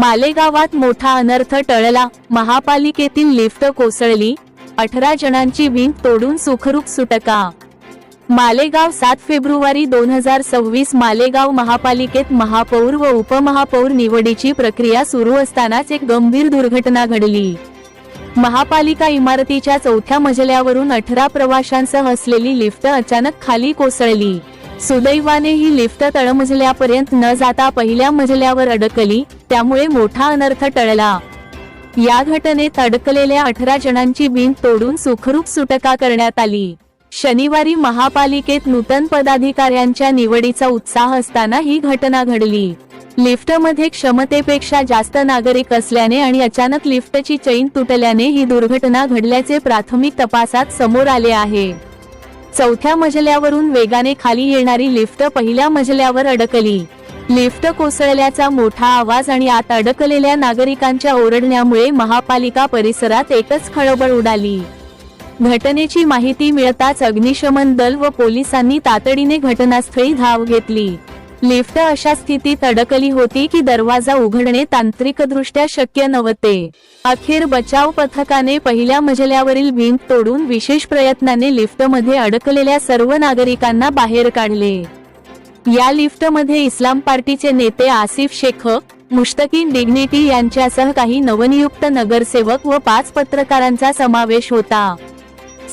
मालेगावात मोठा अनर्थ टळला। महापालिकेतील लिफ्ट कोसळली, 18 जणांची भिंत तोडून सुखरूप सुटका। मालेगाव 7 फेब्रुवारी 2026 मालेगाव महापालिकेत महापौर व उपमहापौर निवडीची प्रक्रिया सुरू असतानाच एक गंभीर दुर्घटना घडली। महापालिका इमारतीच्या 4थ्या मजल्यावरून 18 प्रवाशांसह असलेली लिफ्ट अचानक खाली कोसळली। सुदैवाने ही लिफ्ट तळमजल्यापर्यंत न जाता पहिल्या मजल्यावर अडकली, त्यामुळे मोठा अनर्थ टळला। या घटनेत अडकलेल्या 18 जणांची भिंत तोडून सुखरूप सुटका करण्यात आली। शनिवारी महापालिकेत नूतन पदाधिकाऱ्यांच्या निवडीचा उत्साह असताना ही घटना घडली। लिफ्टमध्ये क्षमतेपेक्षा जास्त नागरिक असल्याने आणि अचानक लिफ्टची चैन तुटल्याने ही दुर्घटना घडल्याचे प्राथमिक तपासात समोर आले आहे। 4थ्या मजल्यावरून वेगाने खाली येणारी लिफ्ट पहिल्या मजल्यावर अडकली। लिफ्ट कोसळल्याचा मोठा आवाज आणि आत अडकलेल्या नागरिकांच्या ओरडण्यामुळे महापालिका परिसरात एकच खळबळ उडाली। घटनेची माहिती मिळताच अग्निशमन दल व पोलिसांनी तातडीने घटनास्थळी धाव घेतली। लिफ्ट अशा स्थितीत अडकली होती की दरवाजा उघडणे तांत्रिकदृष्ट्या शक्य नव्हते। अखेर बचाव पथकाने पहिल्या मजल्यावरील भिंत तोडून विशेष प्रयत्नाने लिफ्टमध्ये अडकलेल्या सर्व नागरिकांना बाहेर काढले। या लिफ्टमध्ये इस्लाम पार्टीचे नेते आसिफ शेख, मुश्तकीन डिग्निटी यांच्यासह काही नवनियुक्त नगरसेवक व 5 पत्रकारांचा समावेश होता।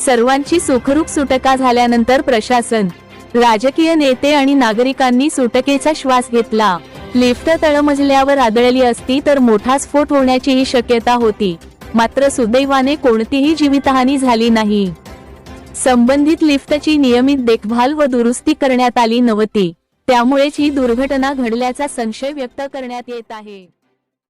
सर्वांची सुखरूप सुटका झाल्यानंतर प्रशासन, राजकीय नेते आणि नागरिकांनी सुटकेचा श्वास घेतला। लिफ्ट तळमजल्यावर आदळली असती तर मोठा स्फोट होण्याचीही शक्यता होती, मात्र सुदैवाने कोणतीही जीवितहानी झाली नाही। संबंधित लिफ्टची नियमित देखभाल व दुरुस्ती करण्यात आली नव्हती, त्यामुळेच ही दुर्घटना घडल्याचा संशय व्यक्त करण्यात येत आहे।